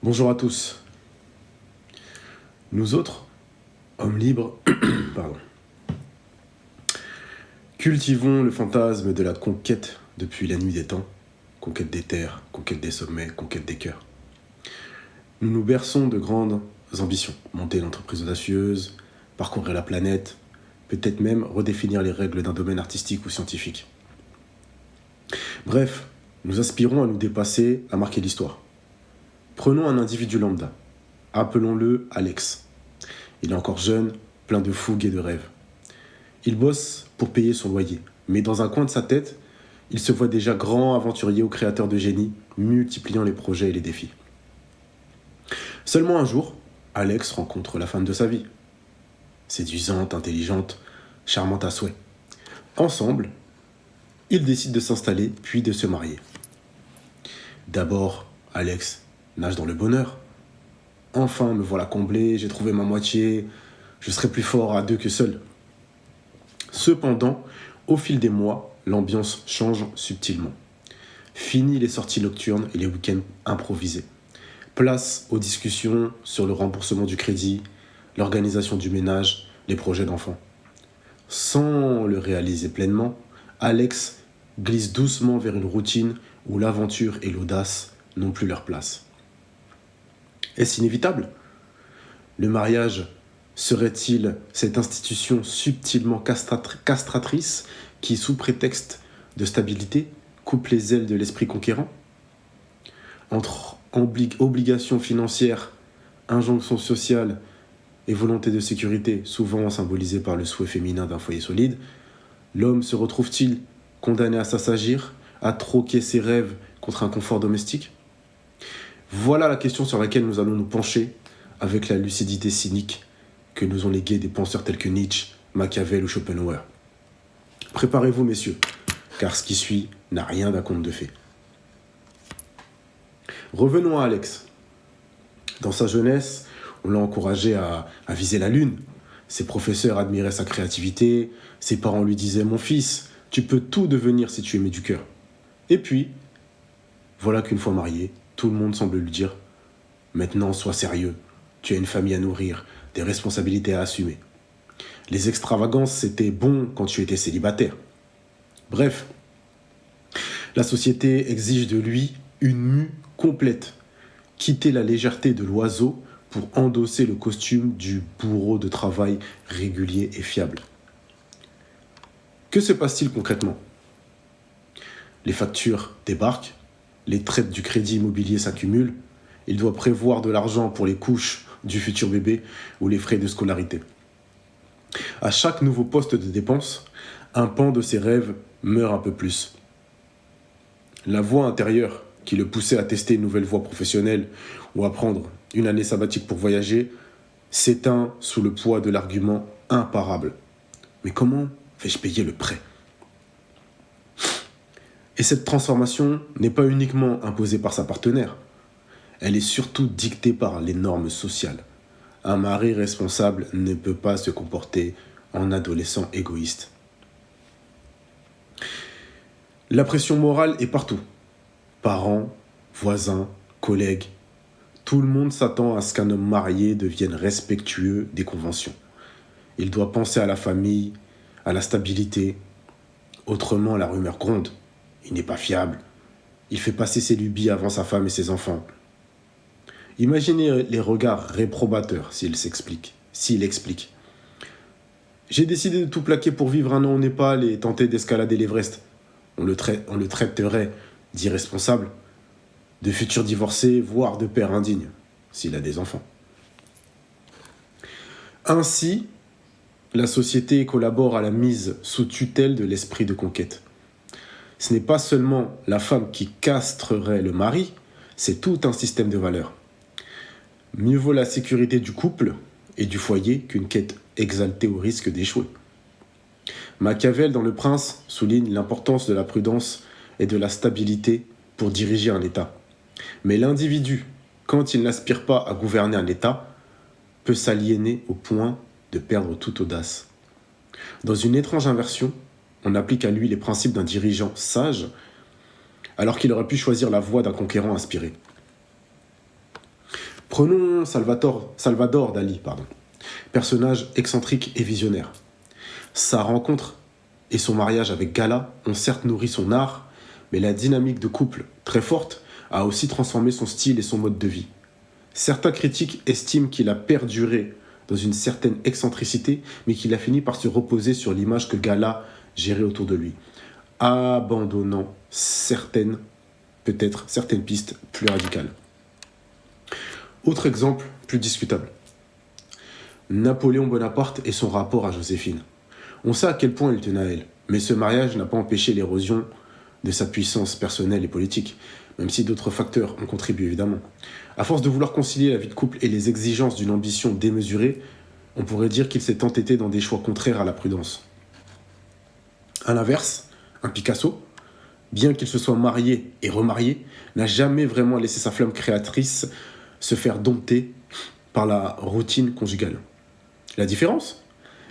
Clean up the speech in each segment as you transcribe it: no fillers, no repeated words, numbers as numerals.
Bonjour à tous. Nous autres, hommes libres, pardon, cultivons le fantasme de la conquête depuis la nuit des temps. Conquête des terres, conquête des sommets, conquête des cœurs. Nous nous berçons de grandes ambitions. Monter l'entreprise audacieuse, parcourir la planète, peut-être même redéfinir les règles d'un domaine artistique ou scientifique. Bref, nous aspirons à nous dépasser, à marquer l'histoire. Prenons un individu lambda. Appelons-le Alex. Il est encore jeune, plein de fougue et de rêves. Il bosse pour payer son loyer, mais dans un coin de sa tête, il se voit déjà grand aventurier ou créateur de génie, multipliant les projets et les défis. Seulement un jour, Alex rencontre la femme de sa vie. Séduisante, intelligente, charmante à souhait. Ensemble, ils décident de s'installer puis de se marier. D'abord, Alex nage dans le bonheur. Enfin, me voilà comblé, j'ai trouvé ma moitié, je serai plus fort à deux que seul. Cependant, au fil des mois, l'ambiance change subtilement. Fini les sorties nocturnes et les week-ends improvisés. Place aux discussions sur le remboursement du crédit, l'organisation du ménage, les projets d'enfants. Sans le réaliser pleinement, Alex glisse doucement vers une routine où l'aventure et l'audace n'ont plus leur place. Est-ce inévitable ? Le mariage serait-il cette institution subtilement castratrice qui, sous prétexte de stabilité, coupe les ailes de l'esprit conquérant ? Entre obligations financières, injonctions sociales et volonté de sécurité, souvent symbolisée par le souhait féminin d'un foyer solide, l'homme se retrouve-t-il condamné à s'assagir, à troquer ses rêves contre un confort domestique ? Voilà la question sur laquelle nous allons nous pencher avec la lucidité cynique que nous ont léguée des penseurs tels que Nietzsche, Machiavel ou Schopenhauer. Préparez-vous, messieurs, car ce qui suit n'a rien d'un conte de fées. Revenons à Alex. Dans sa jeunesse, on l'a encouragé à viser la lune. Ses professeurs admiraient sa créativité, ses parents lui disaient « Mon fils, tu peux tout devenir si tu aimais du cœur ». Et puis, voilà qu'une fois marié, tout le monde semble lui dire « Maintenant, sois sérieux, tu as une famille à nourrir, des responsabilités à assumer. Les extravagances, c'était bon quand tu étais célibataire. » Bref, la société exige de lui une mue complète, quitter la légèreté de l'oiseau pour endosser le costume du bourreau de travail régulier et fiable. Que se passe-t-il concrètement ? Les factures débarquent, les traites du crédit immobilier s'accumulent, il doit prévoir de l'argent pour les couches du futur bébé ou les frais de scolarité. À chaque nouveau poste de dépense, un pan de ses rêves meurt un peu plus. La voix intérieure qui le poussait à tester une nouvelle voie professionnelle ou à prendre une année sabbatique pour voyager s'éteint sous le poids de l'argument imparable. Mais comment vais-je payer le prêt ? Et cette transformation n'est pas uniquement imposée par sa partenaire, elle est surtout dictée par les normes sociales. Un mari responsable ne peut pas se comporter en adolescent égoïste. La pression morale est partout. Parents, voisins, collègues, tout le monde s'attend à ce qu'un homme marié devienne respectueux des conventions. Il doit penser à la famille, à la stabilité. Autrement, la rumeur gronde. Il n'est pas fiable. Il fait passer ses lubies avant sa femme et ses enfants. Imaginez les regards réprobateurs s'il explique. J'ai décidé de tout plaquer pour vivre un an au Népal et tenter d'escalader l'Everest. On le traiterait d'irresponsable, de futur divorcé, voire de père indigne, s'il a des enfants. Ainsi, la société collabore à la mise sous tutelle de l'esprit de conquête. Ce n'est pas seulement la femme qui castrerait le mari, c'est tout un système de valeurs. Mieux vaut la sécurité du couple et du foyer qu'une quête exaltée au risque d'échouer. Machiavel, dans Le Prince, souligne l'importance de la prudence et de la stabilité pour diriger un État. Mais l'individu, quand il n'aspire pas à gouverner un État, peut s'aliéner au point de perdre toute audace. Dans une étrange inversion, on applique à lui les principes d'un dirigeant sage, alors qu'il aurait pu choisir la voie d'un conquérant inspiré. Prenons Salvador Dali, personnage excentrique et visionnaire. Sa rencontre et son mariage avec Gala ont certes nourri son art, mais la dynamique de couple, très forte, a aussi transformé son style et son mode de vie. Certains critiques estiment qu'il a perduré dans une certaine excentricité, mais qu'il a fini par se reposer sur l'image que Gala gérait autour de lui, abandonnant certaines pistes plus radicales. Autre exemple plus discutable. Napoléon Bonaparte et son rapport à Joséphine. On sait à quel point il tenait à elle, mais ce mariage n'a pas empêché l'érosion de sa puissance personnelle et politique, même si d'autres facteurs ont contribué évidemment. À force de vouloir concilier la vie de couple et les exigences d'une ambition démesurée, on pourrait dire qu'il s'est entêté dans des choix contraires à la prudence. À l'inverse, un Picasso, bien qu'il se soit marié et remarié, n'a jamais vraiment laissé sa flamme créatrice se faire dompter par la routine conjugale. La différence ?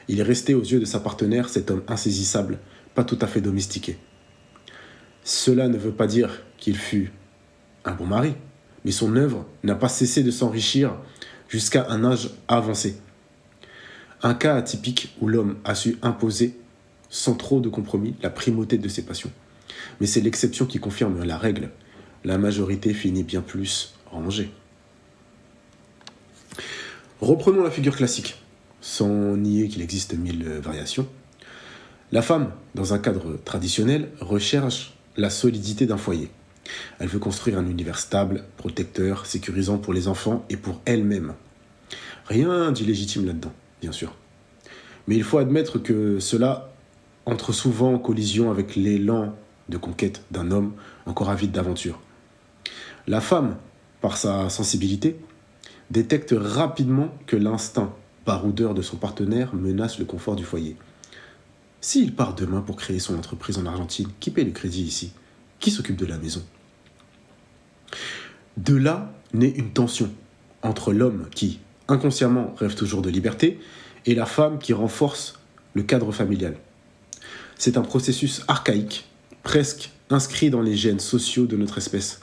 Il est resté aux yeux de sa partenaire cet homme insaisissable, pas tout à fait domestiqué. Cela ne veut pas dire qu'il fut un bon mari, mais son œuvre n'a pas cessé de s'enrichir jusqu'à un âge avancé. Un cas atypique où l'homme a su imposer, sans trop de compromis, la primauté de ses passions. Mais c'est l'exception qui confirme la règle. La majorité finit bien plus rangée. Reprenons la figure classique, sans nier qu'il existe 1000 variations. La femme, dans un cadre traditionnel, recherche la solidité d'un foyer. Elle veut construire un univers stable, protecteur, sécurisant pour les enfants et pour elle-même. Rien d'illégitime là-dedans, bien sûr. Mais il faut admettre que cela entre souvent en collision avec l'élan de conquête d'un homme encore avide d'aventure. La femme, par sa sensibilité, détecte rapidement que l'instinct baroudeur de son partenaire menace le confort du foyer. S'il part demain pour créer son entreprise en Argentine, qui paie le crédit ici ? Qui s'occupe de la maison ? De là naît une tension entre l'homme qui, inconsciemment, rêve toujours de liberté et la femme qui renforce le cadre familial. C'est un processus archaïque, presque inscrit dans les gènes sociaux de notre espèce.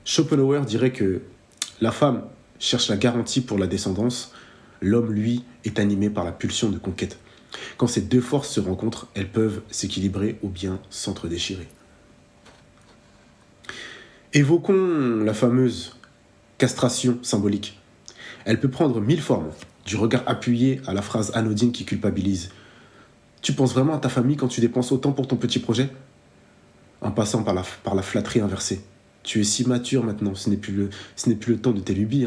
Schopenhauer dirait que la femme cherche la garantie pour la descendance, l'homme, lui, est animé par la pulsion de conquête. Quand ces deux forces se rencontrent, elles peuvent s'équilibrer ou bien s'entre-déchirer. Évoquons la fameuse castration symbolique. Elle peut prendre 1000 formes, du regard appuyé à la phrase anodine qui culpabilise. Tu penses vraiment à ta famille quand tu dépenses autant pour ton petit projet ? En passant par la flatterie inversée. Tu es si mature maintenant, ce n'est plus le temps de tes lubies.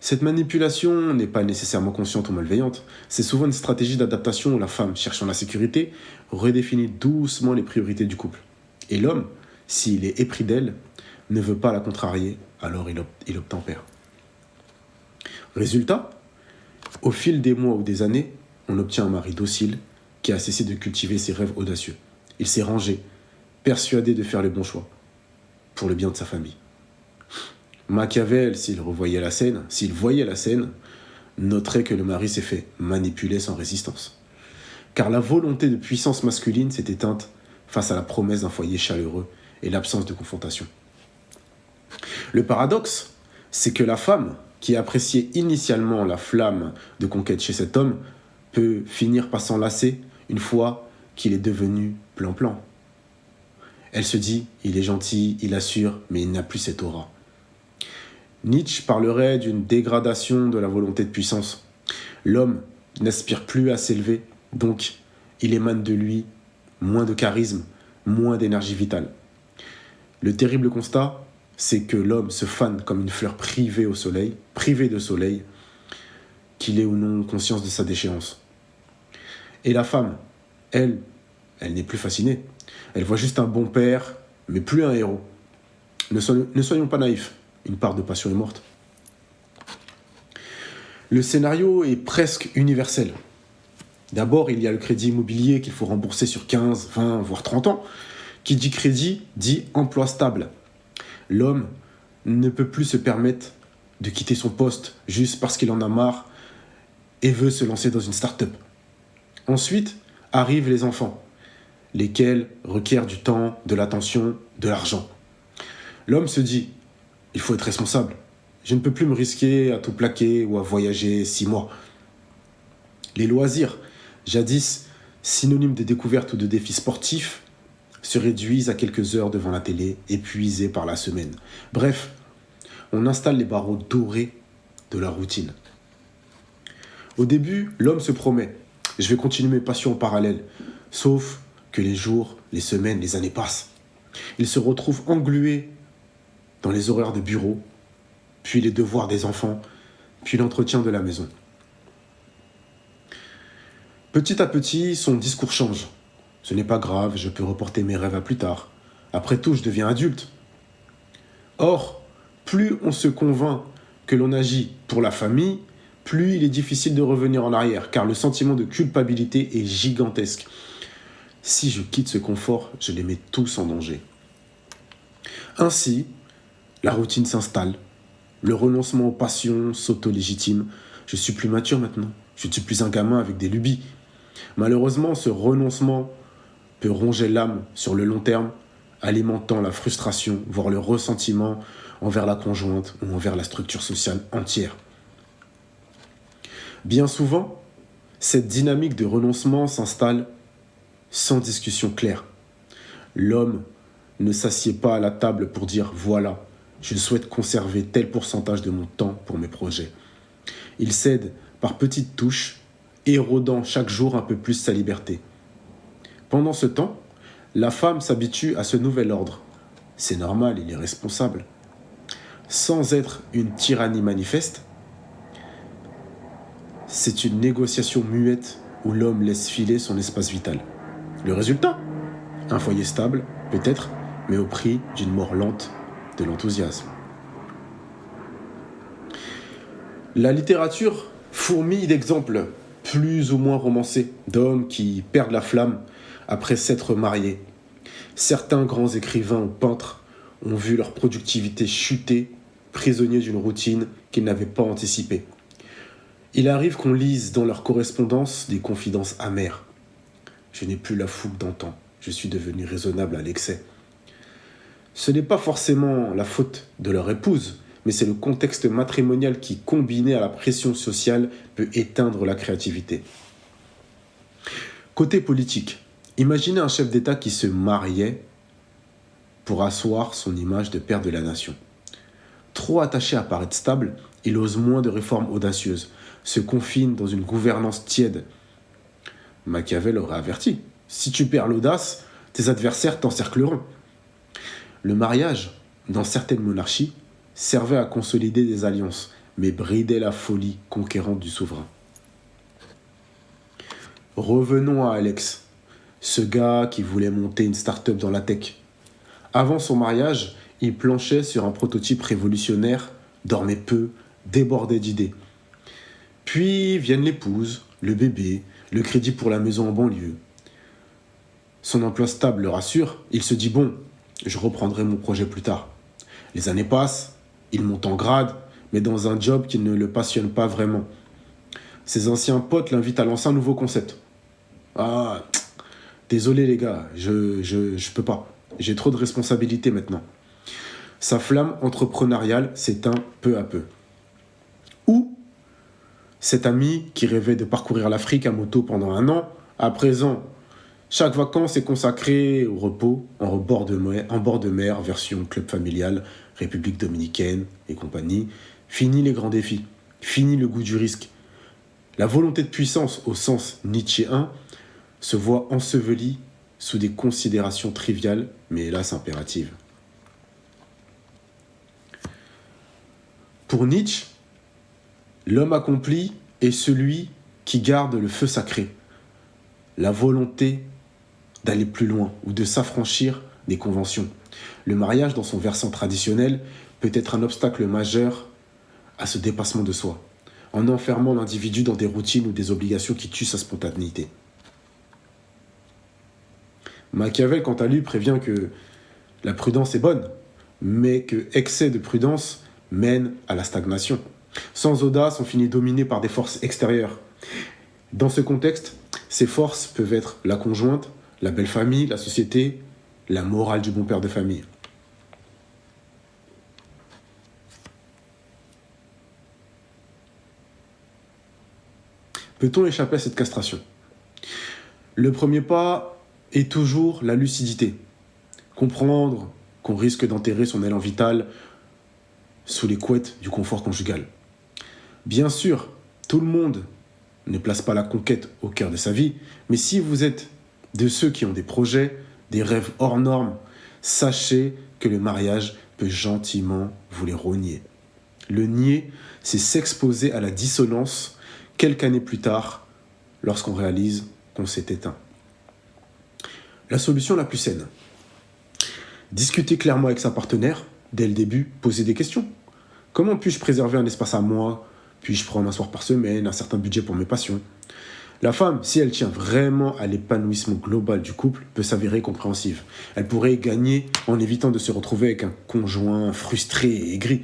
Cette manipulation n'est pas nécessairement consciente ou malveillante. C'est souvent une stratégie d'adaptation où la femme, cherchant la sécurité, redéfinit doucement les priorités du couple. Et l'homme, s'il est épris d'elle, ne veut pas la contrarier, alors il obtempère. Résultat, au fil des mois ou des années, on obtient un mari docile qui a cessé de cultiver ses rêves audacieux. Il s'est rangé, persuadé de faire le bon choix, pour le bien de sa famille. Machiavel, s'il voyait la scène, noterait que le mari s'est fait manipuler sans résistance. Car la volonté de puissance masculine s'est éteinte face à la promesse d'un foyer chaleureux et l'absence de confrontation. Le paradoxe, c'est que la femme, qui appréciait initialement la flamme de conquête chez cet homme, peut finir par s'en lasser une fois qu'il est devenu plan-plan. Elle se dit, il est gentil, il assure, mais il n'a plus cette aura. Nietzsche parlerait d'une dégradation de la volonté de puissance. L'homme n'aspire plus à s'élever, donc il émane de lui moins de charisme, moins d'énergie vitale. Le terrible constat, c'est que l'homme se fane comme une fleur privée de soleil, qu'il ait ou non conscience de sa déchéance. Et la femme, elle n'est plus fascinée. Elle voit juste un bon père, mais plus un héros. Ne soyons pas naïfs, une part de passion est morte. Le scénario est presque universel. D'abord, il y a le crédit immobilier qu'il faut rembourser sur 15, 20, voire 30 ans. Qui dit crédit, dit emploi stable. L'homme ne peut plus se permettre de quitter son poste juste parce qu'il en a marre et veut se lancer dans une start-up. Ensuite, arrivent les enfants, lesquels requièrent du temps, de l'attention, de l'argent. L'homme se dit, il faut être responsable, Je ne peux plus me risquer à tout plaquer ou à voyager 6 mois. Les loisirs, jadis synonymes de découverte ou de défis sportifs, se réduisent à quelques heures devant la télé, épuisés par la semaine. Bref, on installe les barreaux dorés de la routine. Au début, l'homme se promet, je vais continuer mes passions en parallèle, sauf que les jours, les semaines, les années passent. Il se retrouve englué dans les horaires de bureau, puis les devoirs des enfants, puis l'entretien de la maison. Petit à petit, son discours change. Ce n'est pas grave, je peux reporter mes rêves à plus tard. Après tout, je deviens adulte. Or, plus on se convainc que l'on agit pour la famille, plus il est difficile de revenir en arrière, car le sentiment de culpabilité est gigantesque. Si je quitte ce confort, je les mets tous en danger. Ainsi, la routine s'installe. Le renoncement aux passions s'auto-légitime. Je suis plus mature maintenant. Je ne suis plus un gamin avec des lubies. Malheureusement, ce renoncement peut ronger l'âme sur le long terme, alimentant la frustration, voire le ressentiment envers la conjointe ou envers la structure sociale entière. Bien souvent, cette dynamique de renoncement s'installe sans discussion claire. L'homme ne s'assied pas à la table pour dire « voilà, je souhaite conserver tel pourcentage de mon temps pour mes projets ». Il cède par petites touches, érodant chaque jour un peu plus sa liberté. Pendant ce temps, la femme s'habitue à ce nouvel ordre. C'est normal, il est responsable. Sans être une tyrannie manifeste, c'est une négociation muette où l'homme laisse filer son espace vital. Le résultat ? Un foyer stable, peut-être, mais au prix d'une mort lente de l'enthousiasme. La littérature fourmille d'exemples plus ou moins romancés d'hommes qui perdent la flamme après s'être mariés. Certains grands écrivains ou peintres ont vu leur productivité chuter, prisonniers d'une routine qu'ils n'avaient pas anticipée. Il arrive qu'on lise dans leur correspondance des confidences amères. Je n'ai plus la fougue d'antan, je suis devenu raisonnable à l'excès. Ce n'est pas forcément la faute de leur épouse, mais c'est le contexte matrimonial qui, combiné à la pression sociale, peut éteindre la créativité. Côté politique, imaginez un chef d'État qui se mariait pour asseoir son image de père de la nation. Trop attaché à paraître stable, il ose moins de réformes audacieuses, se confine dans une gouvernance tiède. Machiavel aurait averti, si tu perds l'audace, tes adversaires t'encercleront. Le mariage, dans certaines monarchies, servait à consolider des alliances, mais bridait la folie conquérante du souverain. Revenons à Alex, ce gars qui voulait monter une start-up dans la tech. Avant son mariage, il planchait sur un prototype révolutionnaire, dormait peu, débordait d'idées. Puis viennent l'épouse, le bébé, le crédit pour la maison en banlieue. Son emploi stable le rassure, il se dit bon, je reprendrai mon projet plus tard. Les années passent, il monte en grade, mais dans un job qui ne le passionne pas vraiment. Ses anciens potes l'invitent à lancer un nouveau concept. Ah, désolé les gars, je peux pas. J'ai trop de responsabilités maintenant. Sa flamme entrepreneuriale s'éteint peu à peu. Ou cet ami qui rêvait de parcourir l'Afrique à moto pendant 1 an, à présent, chaque vacances est consacrée au repos en bord de mer, version club familial, République dominicaine et compagnie. Fini les grands défis, fini le goût du risque. La volonté de puissance au sens nietzschéen se voit ensevelie sous des considérations triviales, mais hélas impératives. Pour Nietzsche, l'homme accompli est celui qui garde le feu sacré, la volonté d'aller plus loin ou de s'affranchir des conventions. Le mariage, dans son versant traditionnel, peut être un obstacle majeur à ce dépassement de soi, en enfermant l'individu dans des routines ou des obligations qui tuent sa spontanéité. Machiavel, quant à lui, prévient que la prudence est bonne, mais que excès de prudence mène à la stagnation. Sans audace, on finit dominé par des forces extérieures. Dans ce contexte, ces forces peuvent être la conjointe, la belle famille, la société, la morale du bon père de famille. Peut-on échapper à cette castration? Le premier pas est toujours la lucidité. Comprendre qu'on risque d'enterrer son élan vital sous les couettes du confort conjugal. Bien sûr, tout le monde ne place pas la conquête au cœur de sa vie, mais si vous êtes de ceux qui ont des projets, des rêves hors normes, sachez que le mariage peut gentiment vous les rogner. Le nier, c'est s'exposer à la dissonance quelques années plus tard, lorsqu'on réalise qu'on s'est éteint. La solution la plus saine. Discuter clairement avec sa partenaire, dès le début, poser des questions. Comment puis-je préserver un espace à moi? Puis-je prendre un soir par semaine, un certain budget pour mes passions? La femme, si elle tient vraiment à l'épanouissement global du couple, peut s'avérer compréhensive. Elle pourrait gagner en évitant de se retrouver avec un conjoint frustré et aigri.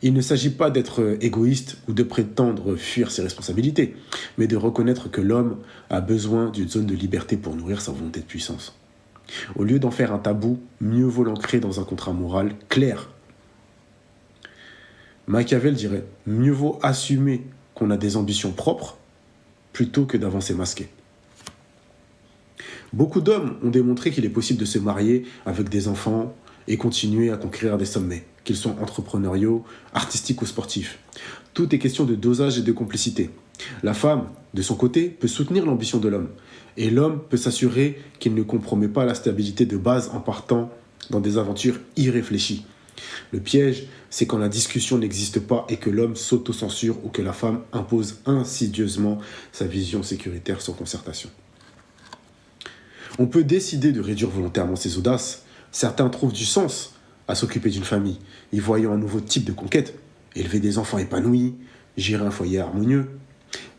Il ne s'agit pas d'être égoïste ou de prétendre fuir ses responsabilités, mais de reconnaître que l'homme a besoin d'une zone de liberté pour nourrir sa volonté de puissance. Au lieu d'en faire un tabou, mieux vaut l'ancrer dans un contrat moral clair. Machiavel dirait « Mieux vaut assumer qu'on a des ambitions propres plutôt que d'avancer masqué ». Beaucoup d'hommes ont démontré qu'il est possible de se marier avec des enfants et continuer à conquérir des sommets, qu'ils soient entrepreneuriaux, artistiques ou sportifs. Tout est question de dosage et de complicité. La femme, de son côté, peut soutenir l'ambition de l'homme, et l'homme peut s'assurer qu'il ne compromet pas la stabilité de base en partant dans des aventures irréfléchies. Le piège, c'est quand la discussion n'existe pas et que l'homme s'auto-censure ou que la femme impose insidieusement sa vision sécuritaire sans concertation. On peut décider de réduire volontairement ses audaces. Certains trouvent du sens à s'occuper d'une famille, y voyant un nouveau type de conquête, élever des enfants épanouis, gérer un foyer harmonieux.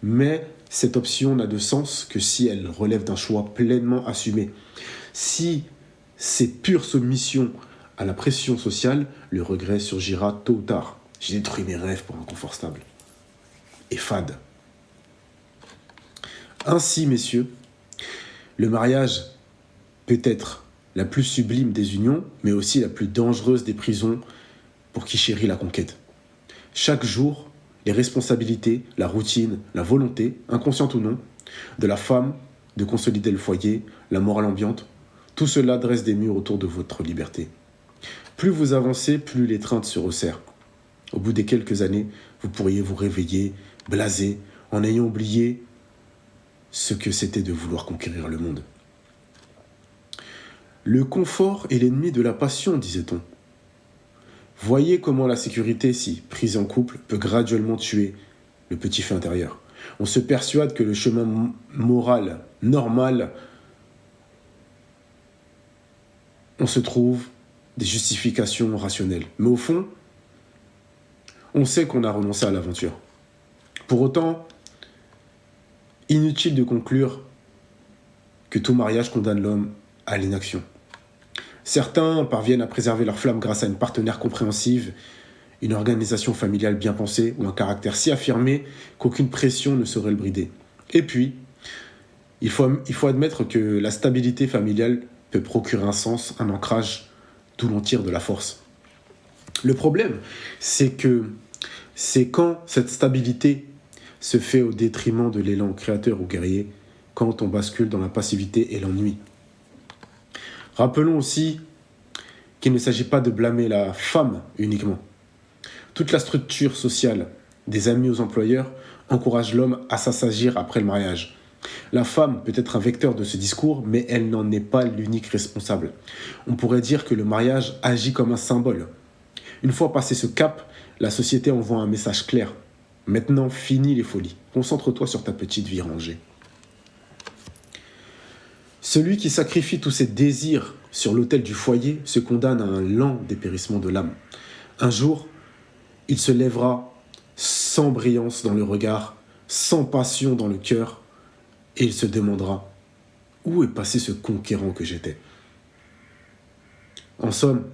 Mais cette option n'a de sens que si elle relève d'un choix pleinement assumé. Si c'est pure soumission à la pression sociale, le regret surgira tôt ou tard. J'ai détruit mes rêves pour un confort stable et fade. Ainsi, messieurs, le mariage peut être la plus sublime des unions, mais aussi la plus dangereuse des prisons pour qui chérit la conquête. Chaque jour, les responsabilités, la routine, la volonté, inconsciente ou non, de la femme de consolider le foyer, la morale ambiante, tout cela dresse des murs autour de votre liberté. Plus vous avancez, plus l'étreinte se resserre. Au bout des quelques années, vous pourriez vous réveiller, blasé, en ayant oublié ce que c'était de vouloir conquérir le monde. Le confort est l'ennemi de la passion, disait-on. Voyez comment la sécurité, si prise en couple, peut graduellement tuer le petit feu intérieur. On se persuade que le chemin moral normal, on se trouve des justifications rationnelles. Mais au fond, on sait qu'on a renoncé à l'aventure. Pour autant, inutile de conclure que tout mariage condamne l'homme à l'inaction. Certains parviennent à préserver leur flamme grâce à une partenaire compréhensive, une organisation familiale bien pensée ou un caractère si affirmé qu'aucune pression ne saurait le brider. Et puis, il faut admettre que la stabilité familiale peut procurer un sens, un ancrage, d'où l'on tire de la force. Le problème, c'est quand cette stabilité se fait au détriment de l'élan créateur ou guerrier, quand on bascule dans la passivité et l'ennui. Rappelons aussi qu'il ne s'agit pas de blâmer la femme uniquement. Toute la structure sociale, des amis aux employeurs, encourage l'homme à s'assagir après le mariage. La femme peut être un vecteur de ce discours, mais elle n'en est pas l'unique responsable. On pourrait dire que le mariage agit comme un symbole. Une fois passé ce cap, la société envoie un message clair. Maintenant, fini les folies. Concentre-toi sur ta petite vie rangée. Celui qui sacrifie tous ses désirs sur l'autel du foyer se condamne à un lent dépérissement de l'âme. Un jour, il se lèvera sans brillance dans le regard, sans passion dans le cœur, et il se demandera « Où est passé ce conquérant que j'étais ?» En somme,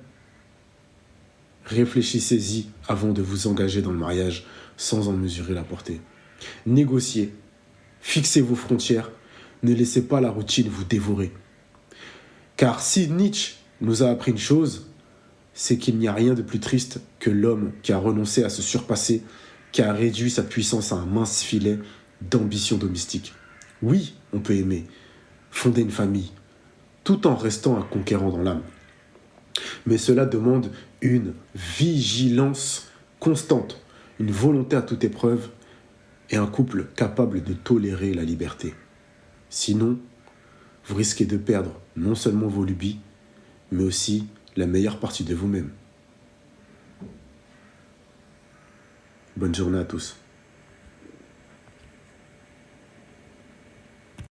réfléchissez-y avant de vous engager dans le mariage sans en mesurer la portée. Négociez, fixez vos frontières, ne laissez pas la routine vous dévorer. Car si Nietzsche nous a appris une chose, c'est qu'il n'y a rien de plus triste que l'homme qui a renoncé à se surpasser, qui a réduit sa puissance à un mince filet d'ambition domestique. Oui, on peut aimer, fonder une famille, tout en restant un conquérant dans l'âme. Mais cela demande une vigilance constante, une volonté à toute épreuve et un couple capable de tolérer la liberté. Sinon, vous risquez de perdre non seulement vos lubies, mais aussi la meilleure partie de vous-même. Bonne journée à tous.